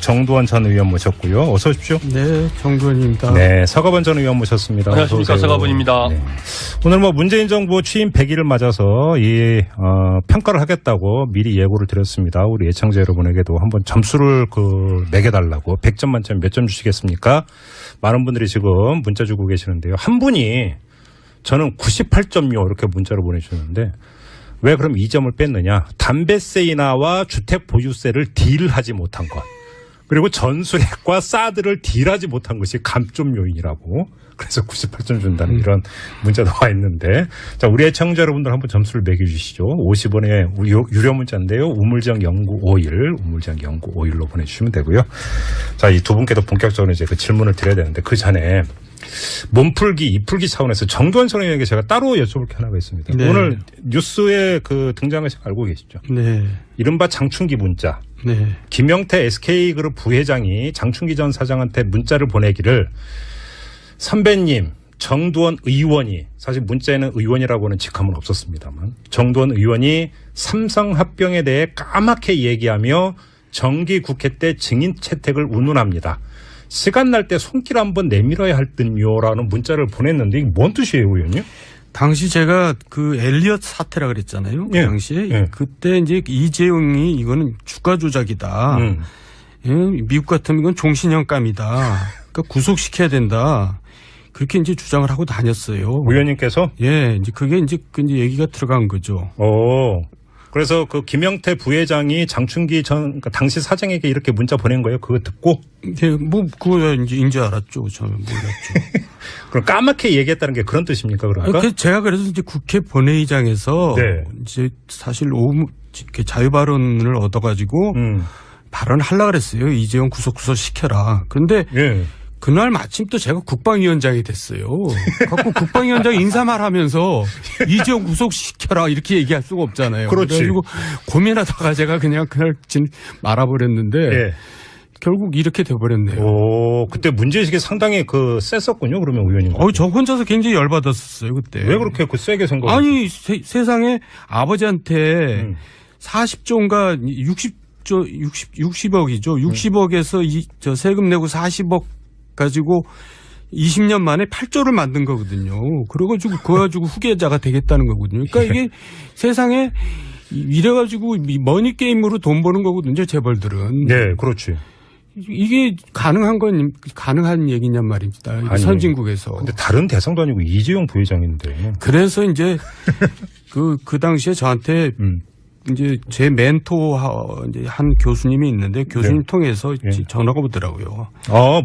정두원 전 의원 모셨고요. 어서 오십시오. 네, 정두원입니다. 네, 서가번 전 의원 모셨습니다. 안녕하십니까, 서가번입니다. 네. 오늘 문재인 정부 취임 100일을 맞아서 평가를 하겠다고 미리 예고를 드렸습니다. 우리 애청자 여러분에게도 한번 점수를 매겨달라고 100점 만점 몇 점 주시겠습니까? 많은 분들이 지금 문자 주고 계시는데요. 한 분이 저는 98점요 이렇게 문자를 보내주셨는데 왜 그럼 2점을 뺐느냐? 담배세 인하와 주택 보유세를 딜하지 못한 것. 그리고 전술핵과 사드를 딜하지 못한 것이 감점 요인이라고. 그래서 98점 준다는 이런 문자도 와 있는데. 자, 우리 애청자 여러분들 한번 점수를 매겨주시죠. 50원의 유료 문자인데요. 우물정 연구 51, 우물정 연구 51로 보내주시면 되고요. 자, 이 두 분께도 본격적으로 이제 그 질문을 드려야 되는데 그 전에 몸풀기, 입풀기 차원에서 정두원 선생님에게 제가 따로 여쭤볼 게 하나가 있습니다. 네. 오늘 뉴스에 등장하신 거 알고 계시죠? 네. 이른바 장충기 문자. 네. 김영태 SK그룹 부회장이 장충기 전 사장한테 문자를 보내기를 선배님, 정두원 의원이 사실 문자에는 의원이라고는 직함은 없었습니다만 정두원 의원이 삼성 합병에 대해 까맣게 얘기하며 정기국회 때 증인 채택을 운운합니다. 시간 날 때 손길 한번 내밀어야 할 듯요라는 문자를 보냈는데 이게 뭔 뜻이에요, 의원님? 당시 제가 엘리엇 사태라 그랬잖아요. 그 당시에. 예. 그때 이제 이재용이 이거는 주가 조작이다. 미국 같으면 이건 종신형감이다. 그러니까 구속시켜야 된다. 그렇게 이제 주장을 하고 다녔어요. 의원님께서? 예. 이제 그게 이제 얘기가 들어간 거죠. 그래서 김영태 부회장이 장충기 그러니까 당시 사장에게 이렇게 문자 보낸 거예요. 그거 듣고? 예, 그거 이제 알았죠. 저는 몰랐죠. 그럼 까맣게 얘기했다는 게 그런 뜻입니까, 그러니까? 제가 그래서 이제 국회 본회의장에서 네. 이제 사실 자유 발언을 얻어가지고 발언하려고 그랬어요. 이재용 구속 시켜라. 그런데 예. 그날 마침 또 제가 국방위원장이 됐어요. 갖고 국방위원장 인사말 하면서 이재용 구속시켜라 이렇게 얘기할 수가 없잖아요. 그렇지. 그래가지고 고민하다가 제가 그냥 그날 말아버렸는데 예. 결국 이렇게 돼버렸네요. 그때 문제의식이 상당히 셌었군요. 그러면 의원님. 저 혼자서 굉장히 열받았었어요. 그때. 왜 그렇게 세게 생각을? 아니 세상에 아버지한테 40조인가 60억이죠. 60억에서 세금 내고 40억 가지고 20년 만에 8조를 만든 거거든요. 그래가지고 그거 가지고 후계자가 되겠다는 거거든요. 그러니까 이게 세상에 이래가지고 머니게임으로 돈 버는 거거든요. 재벌들은. 네, 그렇지. 이게 가능한 얘기냔 말입니다. 아니, 선진국에서. 근데 다른 대상도 아니고 이재용 부회장인데. 그래서 이제 그 당시에 저한테 이제 제 멘토 이제 한 교수님이 있는데 교수님 네. 통해서 네. 전화가 오더라고요.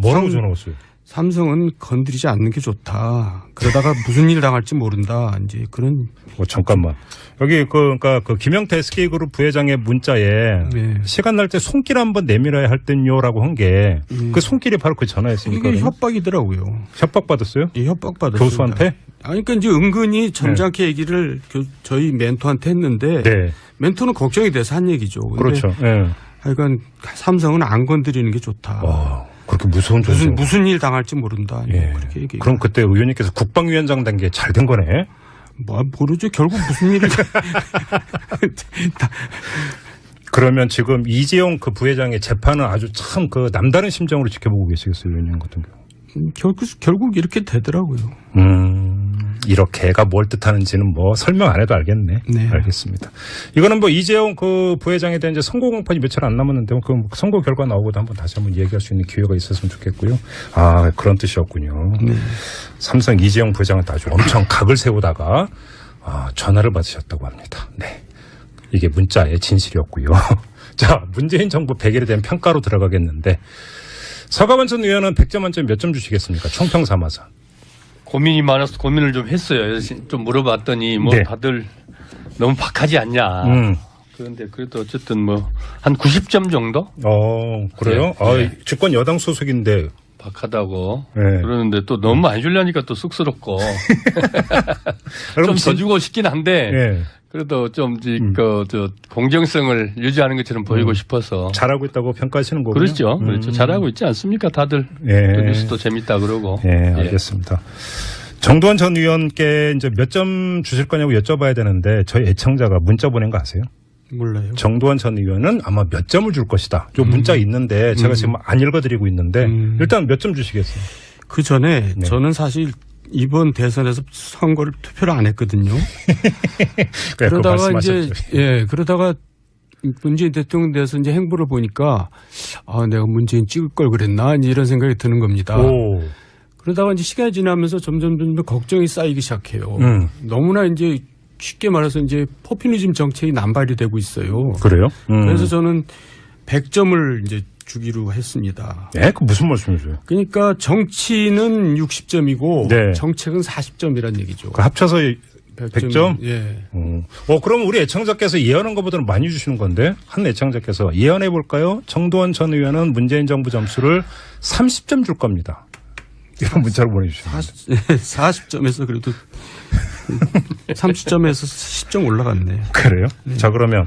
뭐라고 전화 왔어요? 삼성은 건드리지 않는 게 좋다. 그러다가 무슨 일 당할지 모른다. 이제 그런. 잠깐만. 여기 그러니까 김영태 SK그룹 부회장의 문자에 네. 시간 날 때 손길 한번 내밀어야 할 듯요라고 한 게 그 손길이 바로 그 전화였습니까? 이게 협박이더라고요. 협박 받았어요? 예, 협박 받았어요. 교수한테? 그러니까 이제 은근히 점잖게 네. 얘기를 저희 멘토한테 했는데 네. 멘토는 걱정이 돼서 한 얘기죠. 그렇죠. 네. 하여간 삼성은 안 건드리는 게 좋다. 그렇게 무서운 무슨 일 당할지 모른다. 예. 그렇게 얘기해요. 그럼 그때 의원님께서 국방위원장 된 게 잘 된 거네. 모르죠. 결국 무슨 일을. 그러면 지금 이재용 부회장의 재판은 아주 참 남다른 심정으로 지켜보고 계시겠어요, 의원님 같은 경우. 결국 이렇게 되더라고요. 이렇게가 뭘 뜻하는지는 설명 안 해도 알겠네. 네. 알겠습니다. 이거는 이재용 부회장에 대한 이제 선고 공판이 며칠 안 남았는데 선고 결과 나오고도 다시 한번 얘기할 수 있는 기회가 있었으면 좋겠고요. 그런 뜻이었군요. 네. 삼성 이재용 부회장한테 아주 엄청 각을 세우다가 전화를 받으셨다고 합니다. 네. 이게 문자의 진실이었고요. 자, 문재인 정부 100일에 대한 평가로 들어가겠는데 서가번 전 의원은 100점 만점 몇 점 주시겠습니까? 총평 삼아서. 고민이 많아서 고민을 좀 했어요. 좀 물어봤더니 네. 다들 너무 박하지 않냐. 그런데 그래도 어쨌든 한 90점 정도? 그래요? 네. 집권 여당 소속인데. 박하다고. 네. 그러는데 또 너무 안 주려니까 또 쑥스럽고. 좀 더 주고 싶긴 한데. 네. 그래도 좀 공정성을 유지하는 것처럼 보이고 싶어서. 잘하고 있다고 평가하시는 거군요. 그렇죠. 그렇죠. 잘하고 있지 않습니까? 다들. 또 뉴스도 재밌다 그러고. 알겠습니다. 정두원 전 의원께 이제 몇 점 주실 거냐고 여쭤봐야 되는데 저희 애청자가 문자 보낸 거 아세요? 몰라요. 정두환 전 의원은 아마 몇 점을 줄 것이다. 요 문자 있는데 제가 지금 안 읽어드리고 있는데 일단 몇 점 주시겠어요? 그 전에 저는 사실 이번 대선에서 선거를 투표를 안 했거든요. 그러다가 이제 그러다가 문재인 대통령 돼서 이제 행보를 보니까 내가 문재인 찍을 걸 그랬나 이런 생각이 드는 겁니다. 그러다가 이제 시간이 지나면서 점점 걱정이 쌓이기 시작해요. 너무나 이제 쉽게 말해서 이제 포퓰리즘 정책이 남발이 되고 있어요. 그래요? 그래서 저는 100점을 이제 주기로 했습니다. 네, 그 무슨 말씀이세요? 그러니까 정치는 60점이고 네. 정책은 40점이란 얘기죠. 그 합쳐서 100점? 예. 그럼 우리 애청자께서 예언한 것보다는 많이 주시는 건데 한 애청자께서 예언해 볼까요? 정두환 전 의원은 문재인 정부 점수를 30점 줄 겁니다. 이런 문자를 보내주시면 40점에서 그래도 30점에서 10점 올라갔네. 그래요? 자, 그러면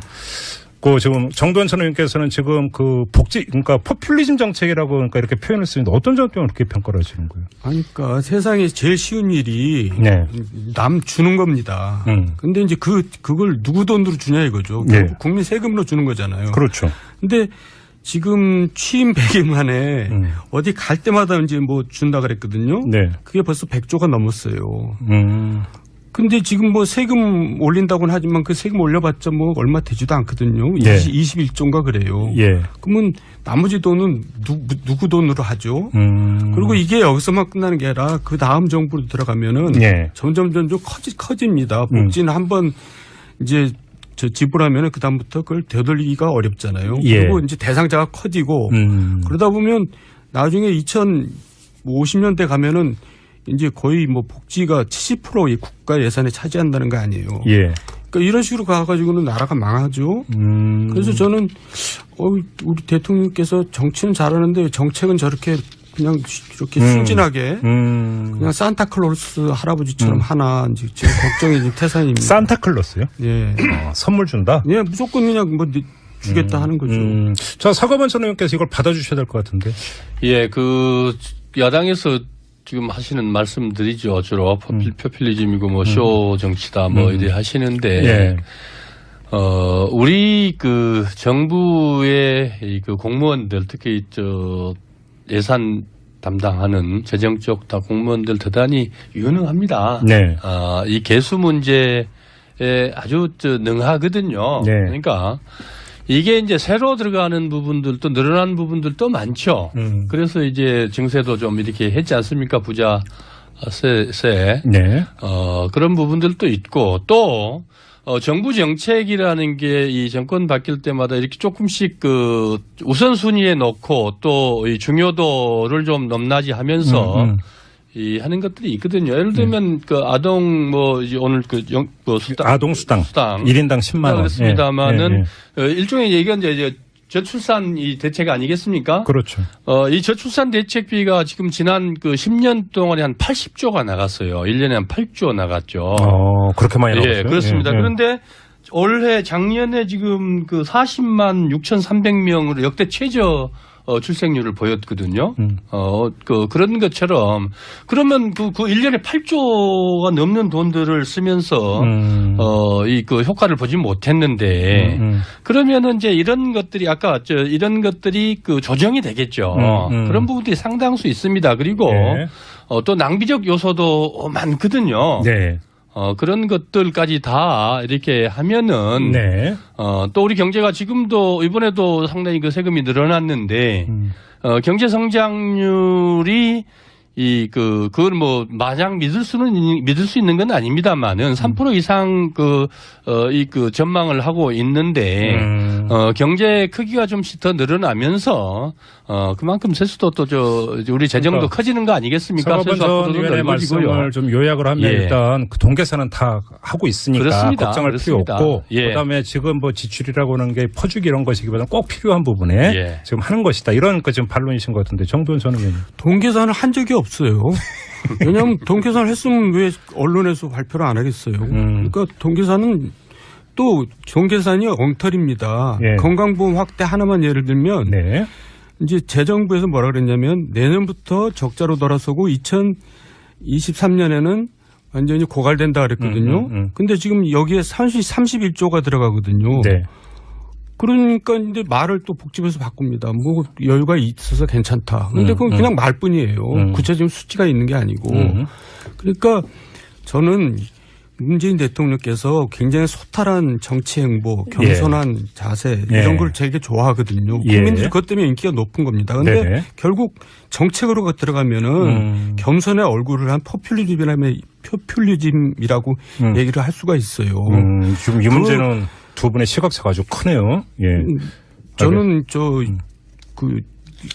지금 정두환 전 의원께서는 지금 그 그러니까 포퓰리즘 정책이라고 그러니까 이렇게 표현을 쓰는데 어떤 점을 그렇게 평가를 하시는 거예요? 그러니까 세상에 제일 쉬운 일이 남 주는 겁니다. 근데 이제 그걸 누구 돈으로 주냐 이거죠. 국민 세금으로 주는 거잖아요. 그렇죠. 근데 지금 취임 100일 만에 어디 갈 때마다 이제 뭐 준다 그랬거든요. 네. 그게 벌써 100조가 넘었어요. 근데 지금 뭐 세금 올린다고는 하지만 그 세금 올려봤자 뭐 얼마 되지도 않거든요. 21조인가 그래요. 그러면 나머지 돈은 누구 돈으로 하죠? 그리고 이게 여기서만 끝나는 게 아니라 그 다음 정부로 들어가면은 점점 커집니다. 복지는 한번 이제 지불하면은 그 다음부터 그걸 되돌리기가 어렵잖아요. 그리고 이제 대상자가 커지고 그러다 보면 나중에 2050년대 가면은 이제 거의 뭐 복지가 70% 국가 예산에 차지한다는 거 아니에요. 그러니까 이런 식으로 가가지고는 나라가 망하죠. 그래서 저는 우리 대통령께서 정치는 잘하는데 정책은 저렇게 그냥 이렇게 순진하게 그냥 산타클로스 할아버지처럼 하나 이제 지금 걱정이 태산입니다. 산타클로스요? 예. 선물 준다? 예, 무조건 그냥 뭐 주겠다 하는 거죠. 자, 사과반 전 의원께서 이걸 받아주셔야 될 것 같은데. 예, 야당에서 지금 하시는 말씀들이죠. 주로 포퓰리즘이고 뭐 쇼 정치다 뭐 이래 하시는데 우리 그 정부의 그 공무원들 특히 예산 담당하는 재정 쪽 다 공무원들 대단히 유능합니다. 이 개수 문제에 아주 능하거든요. 그러니까 이게 이제 새로 들어가는 부분들도 늘어난 부분들도 많죠. 그래서 이제 증세도 좀 이렇게 했지 않습니까? 부자세. 그런 부분들도 있고 또 정부 정책이라는 게 이 정권 바뀔 때마다 이렇게 조금씩 그 우선순위에 놓고 또 이 중요도를 좀 넘나지 하면서 하는 것들이 있거든요. 예를 들면 그 아동 이제 오늘 수당. 아동 수당. 1인당 10만 원. 그렇습니다만은 일종의 얘기가 이제 저출산 이 대책 아니겠습니까? 그렇죠. 이 저출산 대책비가 지금 지난 그 10년 동안에 한 80조가 나갔어요. 1년에 한 8조 나갔죠. 그렇게 많이 나갔어요? 예, 그렇습니다. 그런데 작년에 지금 그 40만 6,300명으로 역대 최저 출생률을 보였거든요. 그런 것처럼 그러면 그 1년에 8조가 넘는 돈들을 쓰면서 그 효과를 보지 못했는데 그러면은 이제 이런 것들이 이런 것들이 그 조정이 되겠죠. 그런 부분들이 상당수 있습니다. 그리고 또 낭비적 요소도 많거든요. 그런 것들까지 다 이렇게 하면은 또 우리 경제가 지금도 이번에도 상당히 그 세금이 늘어났는데 경제 성장률이 그걸 뭐 마냥 믿을 수 있는 건 아닙니다만은 3% 이상 그 전망을 하고 있는데 경제 크기가 좀씩 더 늘어나면서 그만큼 세수도 또 우리 재정도 커지는 거 아니겠습니까? 사과반 전 의원의 말씀을 좀 요약을 하면 일단 그 동계산은 다 하고 있으니까 그렇습니다. 걱정할 필요 없고 그다음에 지금 뭐 지출이라고 하는 게 퍼주기 이런 것이기보다는 꼭 필요한 부분에 지금 하는 것이다. 이런 거 지금 반론이신 것 같은데 정두환 전 의원님. 동계산을 한 적이 없어요. 왜냐하면 동계산을 했으면 왜 언론에서 발표를 안 하겠어요. 그러니까 동계산은 또 동계산이 엉터리입니다. 건강보험 확대 하나만 예를 들면 이제 재정부에서 뭐라 그랬냐면 내년부터 적자로 돌아서고 2023년에는 완전히 고갈된다 그랬거든요. 근데 지금 여기에 31조가 들어가거든요. 그러니까 이제 말을 또 복집해서 바꿉니다. 뭐 여유가 있어서 괜찮다. 근데 그건 그냥 말뿐이에요. 구체적인 수치가 있는 게 아니고. 그러니까 저는 문재인 대통령께서 굉장히 소탈한 정치 행보, 겸손한 자세 이런 걸 되게 좋아하거든요. 국민들이 그것 때문에 인기가 높은 겁니다. 그런데 결국 정책으로 들어가면은 겸손의 얼굴을 한 포퓰리즘이라고 얘기를 할 수가 있어요. 지금 이 문제는 두 분의 시각차가 아주 크네요. 예. 저는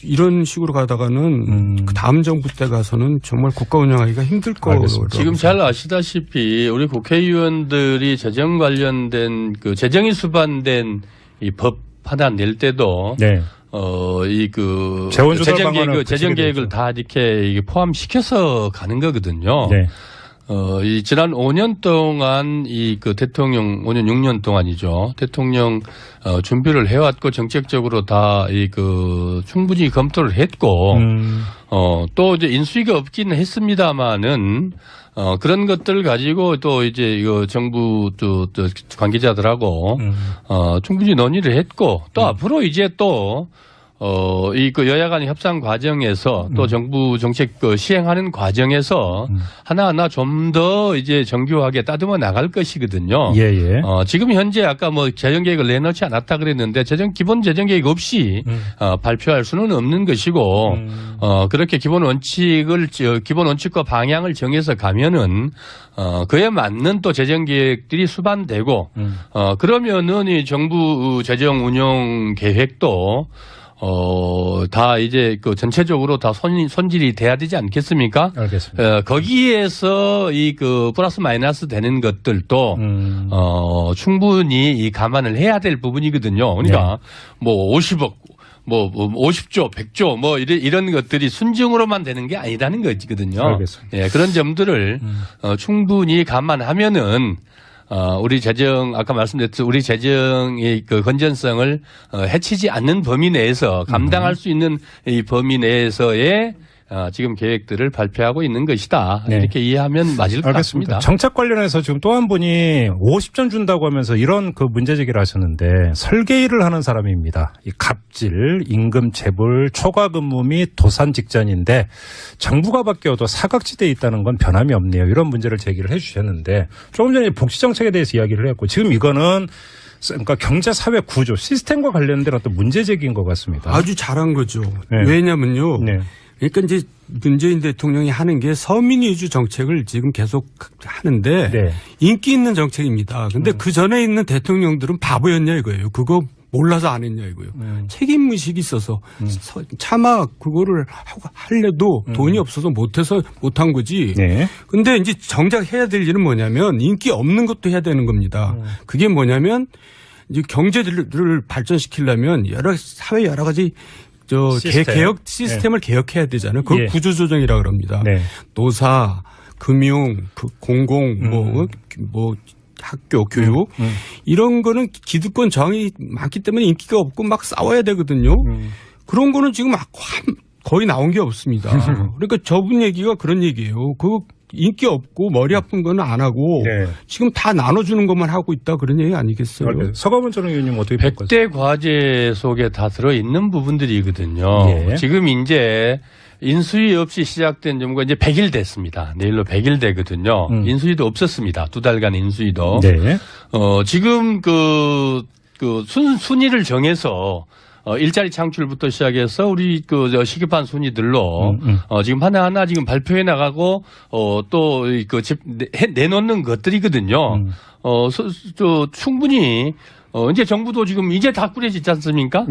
이런 식으로 가다가는 그 다음 정부 때 가서는 정말 국가 운영하기가 힘들 거라고. 지금 잘 아시다시피 우리 국회의원들이 재정 관련된 그 재정이 수반된 이 법 하나 낼 때도 재정 계획을 다 이렇게 포함시켜서 가는 거거든요. 네. 이 지난 5년 동안 대통령 5년 6년 동안이죠. 대통령 준비를 해왔고 정책적으로 다 충분히 검토를 했고 또 이제 인수위가 없기는 했습니다만은 그런 것들을 가지고 또 이제 이거 정부 또 관계자들하고 충분히 논의를 했고 또 앞으로 이제 또 여야 간의 협상 과정에서 또 정부 정책 시행하는 과정에서 하나하나 좀 더 이제 정교하게 따듬어 나갈 것이거든요. 지금 현재 아까 뭐 재정 계획을 내놓지 않았다 그랬는데 기본 재정 계획 없이 발표할 수는 없는 것이고 그렇게 기본 원칙과 방향을 정해서 가면은 그에 맞는 또 재정 계획들이 수반되고 그러면은 이 정부 재정 운영 계획도 다 이제 전체적으로 다 손질이 돼야 되지 않겠습니까? 알겠습니다. 거기에서 플러스 마이너스 되는 것들도 충분히 감안을 해야 될 부분이거든요. 그러니까 뭐 50억, 뭐 50조, 100조 뭐 이런 것들이 순증으로만 되는 게 아니라는 거거든요. 알겠습니다. 예, 그런 점들을 충분히 감안하면은 우리 재정 아까 말씀드렸듯이 우리 재정의 건전성을 해치지 않는 범위 내에서 감당할 수 있는 이 범위 내에서의 지금 계획들을 발표하고 있는 것이다. 이렇게 이해하면 맞을 것 같습니다. 정책 관련해서 지금 또 한 분이 50점 준다고 하면서 이런 문제 제기를 하셨는데 설계 일을 하는 사람입니다. 이 갑질, 임금 체불, 초과 근무 및 도산 직전인데 정부가 바뀌어도 사각지대에 있다는 건 변함이 없네요. 이런 문제를 제기를 해 주셨는데 조금 전에 복지 정책에 대해서 이야기를 했고 지금 이거는 그러니까 경제 사회 구조 시스템과 관련된 어떤 문제 제기인 것 같습니다. 아주 잘한 거죠. 왜냐면요. 그러니까 이제 문재인 대통령이 하는 게 서민 위주 정책을 지금 계속 하는데 인기 있는 정책입니다. 근데 그 전에 있는 대통령들은 바보였냐 이거예요. 그거 몰라서 안 했냐 이거예요. 책임의식이 있어서 차마 그거를 하려도 돈이 없어서 못해서 못한 거지. 근데 이제 정작 해야 될 일은 뭐냐면 인기 없는 것도 해야 되는 겁니다. 그게 뭐냐면 이제 경제를 발전시키려면 사회 여러 가지 개혁 시스템을 개혁해야 되잖아요. 그걸 구조조정이라고 그럽니다. 노사, 금융, 공공, 뭐 학교, 교육 이런 거는 기득권 정이 많기 때문에 인기가 없고 막 싸워야 되거든요. 그런 거는 지금 거의 나온 게 없습니다. 그러니까 저분 얘기가 그런 얘기예요. 인기 없고 머리 아픈 거는 안 하고 지금 다 나눠주는 것만 하고 있다 그런 얘기 아니겠어요? 서가문 전 의원님 어떻게 볼까요? 100대 과제 속에 다 들어있는 부분들이거든요. 지금 이제 인수위 없이 시작된 정부가 이제 100일 됐습니다. 내일로 100일 되거든요. 인수위도 없었습니다. 2달간 인수위도. 지금 순위를 정해서 일자리 창출부터 시작해서 우리 시급한 순위들로 지금 하나하나 지금 발표해 나가고 또 내놓는 것들이거든요. 충분히 이제 정부도 지금 이제 다 꾸려지지 않습니까?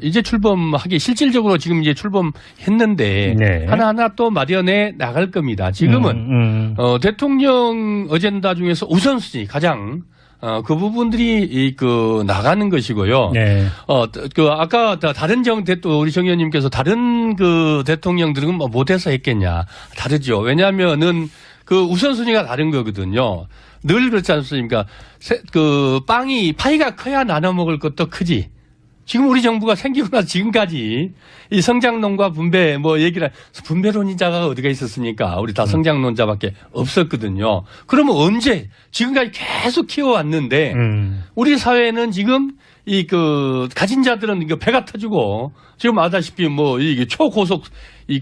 이제 출범하기 실질적으로 지금 이제 출범했는데 하나하나 또 마련해 나갈 겁니다. 지금은 대통령 어젠다 중에서 우선순위 가장 그 부분들이 나가는 것이고요. 아까 다른 우리 정 의원님께서 다른 대통령들은 뭐 못해서 했겠냐. 다르죠. 왜냐하면은 우선순위가 다른 거거든요. 늘 그렇지 않습니까? 파이가 커야 나눠 먹을 것도 크지. 지금 우리 정부가 생기고 나서 지금까지 이 성장론과 분배 분배론자가 어디가 있었습니까? 우리 다 성장론자밖에 없었거든요. 그러면 언제 지금까지 계속 키워왔는데 우리 사회는 지금 가진 자들은 이거 배가 터지고 지금 아다시피 뭐 이게 초고속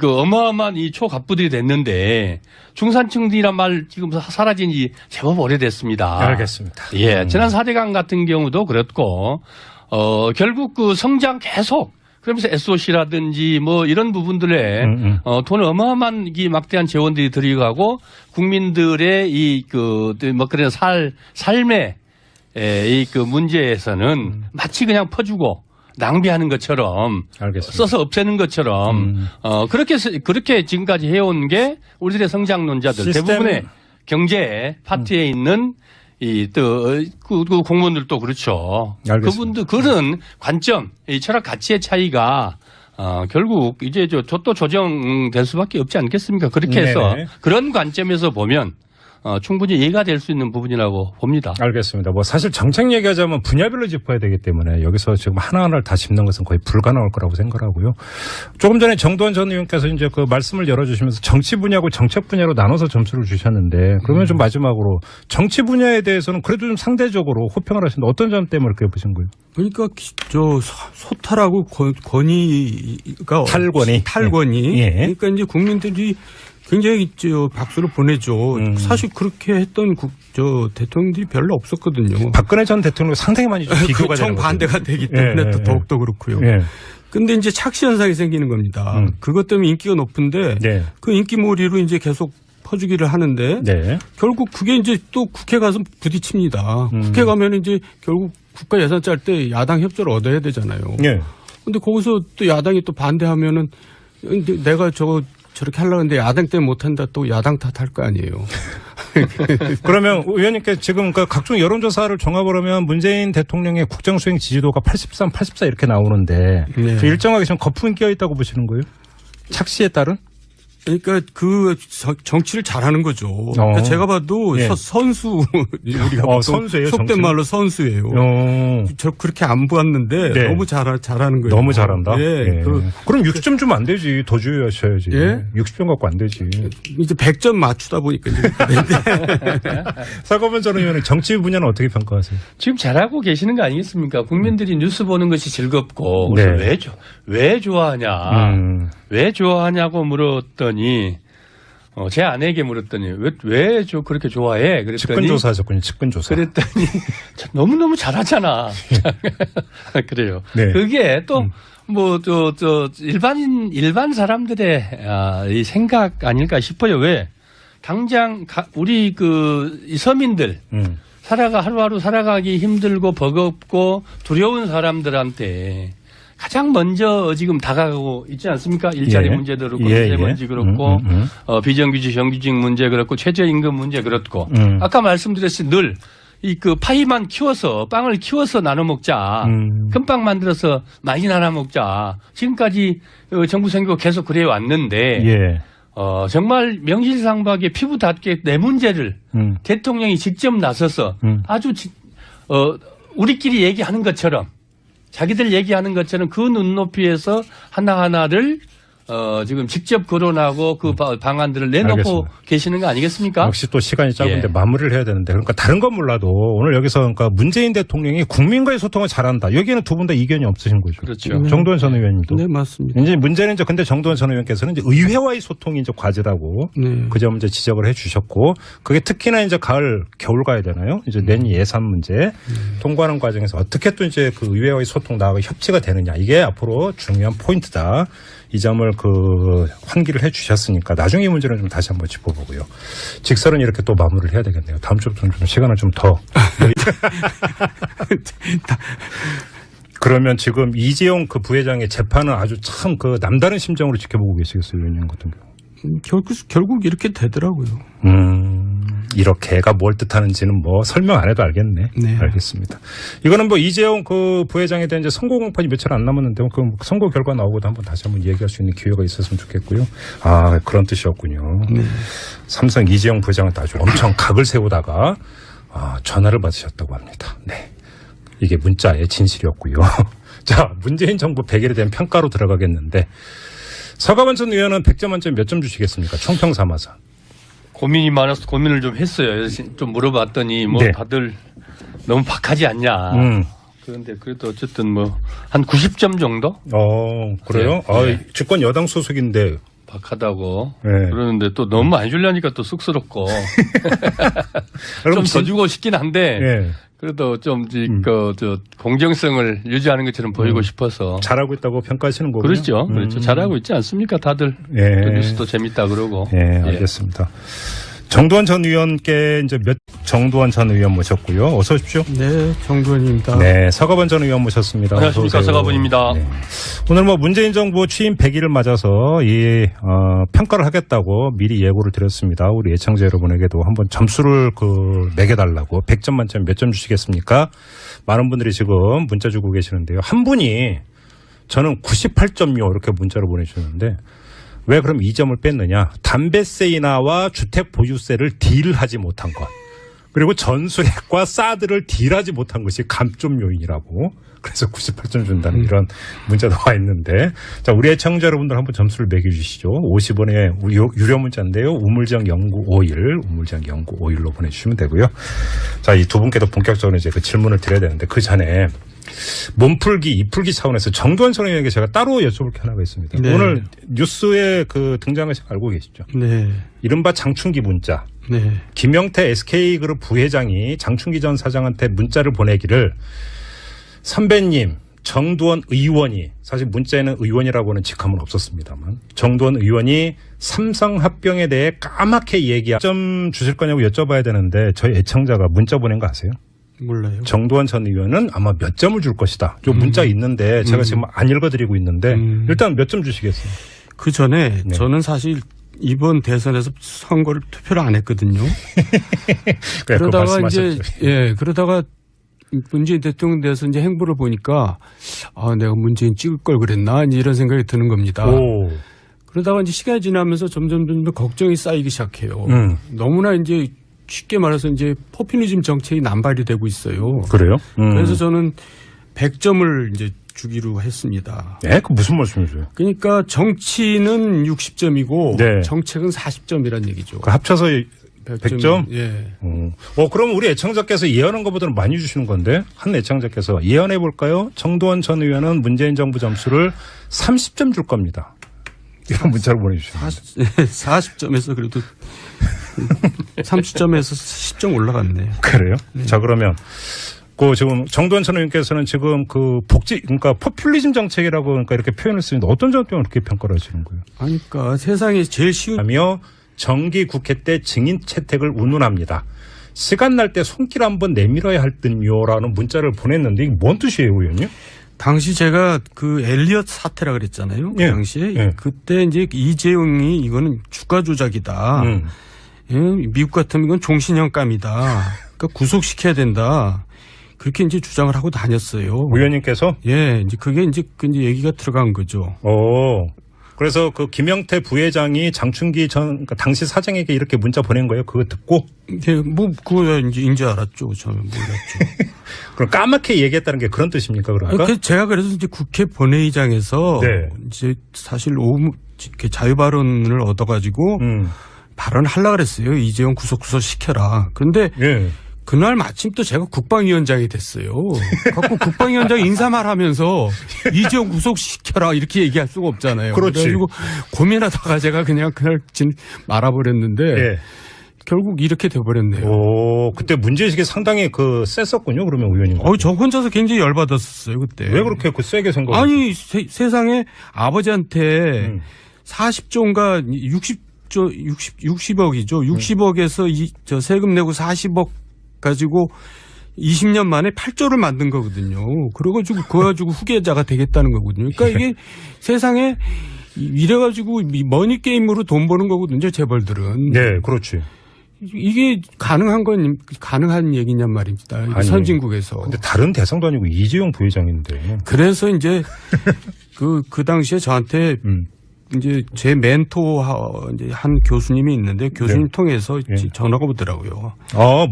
어마어마한 이 초갑부들이 됐는데 중산층들이란 말 지금 사라진 지 제법 오래됐습니다. 알겠습니다. 예. 지난 4대강 같은 경우도 그렇고 결국 그 성장 계속 그러면서 SOC라든지 뭐 이런 부분들에 돈을 어마어마한 이 막대한 재원들이 들어가고 국민들의 뭐 그런 삶의 문제에서는 마치 그냥 퍼주고 낭비하는 것처럼 알겠습니다. 써서 없애는 것처럼 그렇게 지금까지 해온 게 우리들의 성장론자들 대부분의 경제 파트에 있는 그 공무원들도 그렇죠. 알겠습니다. 그분들 그런 관점, 이 철학 가치의 차이가 결국 이제 또 조정될 수밖에 없지 않겠습니까? 그렇게 해서 그런 관점에서 보면 충분히 이해가 될 수 있는 부분이라고 봅니다. 알겠습니다. 뭐 사실 정책 얘기하자면 분야별로 짚어야 되기 때문에 여기서 지금 하나하나를 다 짚는 것은 거의 불가능할 거라고 생각하고요. 조금 전에 정도원 전 의원께서 이제 그 말씀을 열어주시면서 정치 분야하고 정책 분야로 나눠서 점수를 주셨는데 그러면 좀 마지막으로 정치 분야에 대해서는 그래도 좀 상대적으로 호평을 하시는데 어떤 점 때문에 그렇게 보신 거예요? 그러니까 소탈하고 권위가 탈권이 예. 그러니까 이제 국민들이 굉장히 박수를 보내죠. 사실 그렇게 했던 대통령들이 별로 없었거든요. 박근혜 전 대통령 상당히 많이 비교가 되는 정반대가 되기 때문에 또 더욱더 그렇고요. 근데 이제 착시 현상이 생기는 겁니다. 그것 때문에 인기가 높은데 그 인기몰이로 이제 계속 퍼주기를 하는데 결국 그게 이제 또 국회 가서 부딪힙니다. 국회 가면 이제 결국 국가 예산 짤 때 야당 협조를 얻어야 되잖아요. 근데 거기서 또 야당이 또 반대하면은 내가 저렇게 하려고 했는데 야당 때문에 못한다 또 야당 탓할 거 아니에요. 그러면 의원님께 지금 그 각종 여론조사를 종합을 하면 문재인 대통령의 국정수행 지지도가 83, 84 이렇게 나오는데 그 일정하게 좀 거품이 끼어있다고 보시는 거예요? 착시에 따른? 그러니까 그 정치를 잘하는 거죠. 그러니까 제가 봐도 선수 우리가 선수예요, 속된 정치는? 말로 선수예요. 저 그렇게 안 보았는데 너무 잘하는 거예요. 너무 잘한다. 그럼 60점 주면 안 되지. 더 주셔야지. 60점 갖고 안 되지. 이제 100점 맞추다 보니까. 사과번 전 의원은 정치 분야는 어떻게 평가하세요? 지금 잘하고 계시는 거 아니겠습니까? 국민들이 뉴스 보는 것이 즐겁고 그래서 왜 좋아하냐? 왜 좋아하냐고 물었더니 제 아내에게 물었더니 왜 그렇게 좋아해? 그랬더니 측근조사 하셨군요. 측근조사. 그랬더니 너무너무 잘하잖아. 그래요. 그게 또 뭐 일반 사람들의 이 생각 아닐까 싶어요. 왜? 당장 우리 이 서민들 하루하루 살아가기 힘들고 버겁고 두려운 사람들한테 가장 먼저 지금 다가가고 있지 않습니까? 일자리 문제도 그렇고 미세먼지 그렇고 비정규직 정규직 문제 그렇고 최저임금 문제 그렇고 아까 말씀드렸듯이 늘 파이만 키워서 빵을 키워서 나눠 먹자. 금빵 만들어서 많이 나눠 먹자. 지금까지 정부 선거가 계속 그래 왔는데 정말 명실상부하게 피부 닿게 내 문제를 대통령이 직접 나서서 아주 우리끼리 얘기하는 것처럼 자기들 얘기하는 것처럼 그 눈높이에서 하나하나를 지금 직접 거론하고 그 방안들을 내놓고 알겠습니다. 계시는 거 아니겠습니까? 역시 또 시간이 짧은데 마무리를 해야 되는데 그러니까 다른 건 몰라도 오늘 여기서 그러니까 문재인 대통령이 국민과의 소통을 잘한다. 여기에는 두 분 다 이견이 없으신 거죠. 그렇죠. 정도원 전 의원님도. 네, 맞습니다. 이제 문제는 근데 정도원 전 의원께서는 이제 의회와의 소통이 이제 과제라고 그 점을 이제 지적을 해 주셨고 그게 특히나 이제 겨울 가야 되나요? 이제 내년 예산 문제 통과하는 과정에서 어떻게 또 이제 그 의회와의 소통 나하고 협치가 되느냐 이게 앞으로 중요한 포인트다. 이 점을 환기를 해 주셨으니까 나중에 이 문제는 좀 다시 한번 짚어보고요. 직설은 이렇게 또 마무리를 해야 되겠네요. 다음 주부터는 좀 시간을 좀 더. 그러면 지금 이재용 부회장의 재판은 아주 참 남다른 심정으로 지켜보고 계시겠어요, 의원님 같은 경우. 결국 이렇게 되더라고요. 이렇게가 뭘 뜻하는지는 뭐 설명 안 해도 알겠네. 네. 알겠습니다. 이거는 이재용 부회장에 대한 이제 선고 공판이 며칠 안 남았는데 그 선고 결과 나오고도 다시 한번 얘기할 수 있는 기회가 있었으면 좋겠고요. 아, 그런 뜻이었군요. 삼성 이재용 부회장한테 아주 엄청 각을 세우다가 전화를 받으셨다고 합니다. 네. 이게 문자의 진실이었고요. 자, 문재인 정부 100일에 대한 평가로 들어가겠는데 서가번 전 의원은 100점 만점에 몇 점 주시겠습니까? 총평 삼아서. 고민이 많아서 고민을 좀 했어요. 좀 물어봤더니 다들 너무 박하지 않냐. 그런데 그래도 어쨌든 뭐 한 90점 정도? 그래요? 네. 집권 여당 소속인데. 박하다고. 네. 그러는데 또 너무 안 주려니까 또 쑥스럽고. 좀 더 주고 싶긴 한데. 네. 그래도 좀 공정성을 유지하는 것처럼 보이고 싶어서. 잘하고 있다고 평가하시는 거군요. 그렇죠. 그렇죠. 잘하고 있지 않습니까? 다들. 또 뉴스도 재밌다 그러고. 네, 알겠습니다. 정두환 전 의원께 이제 정두환 전 의원 모셨고요. 어서 오십시오. 네, 정두환입니다. 네, 서가번 전 의원 모셨습니다. 안녕하십니까, 서가번입니다. 네. 오늘 문재인 정부 취임 100일을 맞아서 평가를 하겠다고 미리 예고를 드렸습니다. 우리 애청자 여러분에게도 한번 점수를 매겨달라고 100점 만점에 몇 점 주시겠습니까? 많은 분들이 지금 문자 주고 계시는데요. 한 분이 저는 98점요 이렇게 문자를 보내주셨는데. 왜 그럼 2점을 뺐느냐? 담배세 인하와 주택 보유세를 딜하지 못한 것. 그리고 전술핵과 사드를 딜하지 못한 것이 감점 요인이라고. 그래서 98점 준다는 이런 문자도 와 있는데. 자, 우리 애청자 여러분들 한번 점수를 매겨주시죠. 50원의 유료 문자인데요. 우물정 0951, 우물정 0951로 보내주시면 되고요. 자, 이 두 분께도 본격적으로 이제 그 질문을 드려야 되는데 그 전에 몸풀기, 입풀기 차원에서 정두환 전 의원에게 제가 따로 여쭤볼 게 하나가 있습니다. 네. 오늘 뉴스에 등장한 거 알고 계시죠? 네. 이른바 장충기 문자. 네. 김영태 SK그룹 부회장이 장충기 전 사장한테 문자를 보내기를 선배님, 정두환 의원이 사실 문자에는 의원이라고는 직함은 없었습니다만 정두환 의원이 삼성 합병에 대해 까맣게 얘기하 점 주실 거냐고 여쭤봐야 되는데 저희 애청자가 문자 보낸 거 아세요? 몰라요. 정두환 전 의원은 아마 몇 점을 줄 것이다. 요 문자 있는데 제가 지금 안 읽어드리고 있는데 일단 몇 점 주시겠어요? 그 전에 네. 저는 사실 이번 대선에서 선거를 투표를 안 했거든요. 그래, 그러다가 그러다가 문재인 대통령 돼서 이제 행보를 보니까 내가 문재인 찍을 걸 그랬나 이런 생각이 드는 겁니다. 오. 그러다가 이제 시간이 지나면서 점점 걱정이 쌓이기 시작해요. 너무나 이제 쉽게 말해서 이제 포퓰리즘 정책이 남발이 되고 있어요. 그래요? 그래서 저는 100점을 이제 주기로 했습니다. 네, 그 무슨 말씀이세요? 그러니까 정치는 60점이고 네. 정책은 40점이란 얘기죠. 합쳐서 100점? 예. 그럼 우리 애청자께서 예언한 것보다는 많이 주시는 건데 한 애청자께서 예언해 볼까요? 정두환 전 의원은 문재인 정부 점수를 30점 줄 겁니다. 이런 문자를 보내주셨습니다. 40점에서 그래도 30점에서 10점 올라갔네요. 그래요? 네. 자, 그러면 지금 정두환 전 의원께서는 지금 그러니까 포퓰리즘 정책이라고 그러니까 이렇게 표현을 쓰는데 어떤 점 때문에 그렇게 평가를 하시는 거예요? 그러니까 세상에 제일 쉬운 하며 정기 국회 때 증인 채택을 운운합니다. 시간 날 때 손길 한번 내밀어야 할 듯요라는 문자를 보냈는데 이게 뭔 뜻이에요, 의원님? 당시 제가 그 엘리엇 사태라 그랬잖아요. 그 당시에 그때 이제 이재용이 이거는 주가 조작이다. 미국 같으면 이건 종신형감이다. 그러니까 구속시켜야 된다. 그렇게 이제 주장을 하고 다녔어요. 의원님께서? 예, 이제 그게 이제 얘기가 들어간 거죠. 그래서 그 김영태 부회장이 장충기 그러니까 당시 사장에게 이렇게 문자 보낸 거예요. 그거 듣고? 예, 그거 이제 알았죠. 저는 몰랐죠. 그럼 까맣게 얘기했다는 게 그런 뜻입니까, 그러니까? 제가 그래서 이제 국회 본회의장에서 네. 이제 사실 자유 발언을 얻어가지고 발언하려고 그랬어요. 이재용 구속 시켜라. 그런데 그날 마침 또 제가 국방위원장이 됐어요. 갖고 국방위원장 인사말 하면서 이재용 구속시켜라 이렇게 얘기할 수가 없잖아요. 그렇지. 그래가지고 고민하다가 제가 그냥 그날 말아버렸는데 결국 이렇게 돼버렸네요. 그때 문제의식이 상당히 셌었군요. 그러면 의원님. 저 혼자서 굉장히 열받았었어요. 그때. 왜 그렇게 세게 생각을? 아니 세상에 아버지한테 40조인가 60억이죠. 60억에서 세금 내고 40억 가지고 20년 만에 8조를 만든 거거든요. 그래가지고 그거 가지고 후계자가 되겠다는 거거든요. 그러니까 이게 세상에 이래가지고 머니게임으로 돈 버는 거거든요. 재벌들은. 네, 그렇지. 이게 가능한 얘기냔 말입니다. 아니, 선진국에서. 근데 다른 대상도 아니고 이재용 부회장인데. 그래서 이제 그 당시에 저한테 이제 제 멘토 이제 한 교수님이 있는데 교수님 통해서 전화가 오더라고요.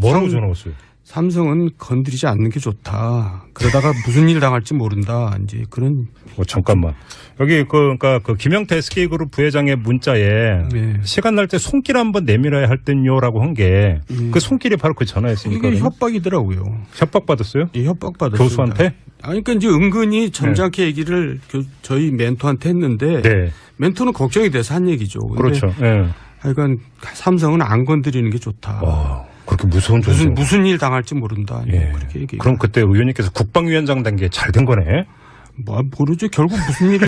뭐라고 전화 왔어요? 삼성은 건드리지 않는 게 좋다. 그러다가 무슨 일 당할지 모른다. 이제 그런. 잠깐만. 여기 그러니까 그 김영태 SK그룹 부회장의 문자에 네. 시간 날 때 손길 한번 내밀어야 할 듯요라고 한 게 그 손길이 바로 그 전화였습니까? 이게 협박이더라고요. 협박 받았어요? 예, 협박 받았어요. 교수한테? 아니, 그러니까 이제 은근히 점잖게 네. 얘기를 저희 멘토한테 했는데 네. 멘토는 걱정이 돼서 한 얘기죠. 그렇죠. 네. 하여간 삼성은 안 건드리는 게 좋다. 그렇게 무서운 무슨 일 당할지 모른다. 예. 그렇게 얘기해요. 그럼 그때 의원님께서 국방위원장 된 게 잘 된 거네. 뭐 모르죠. 결국 무슨 일이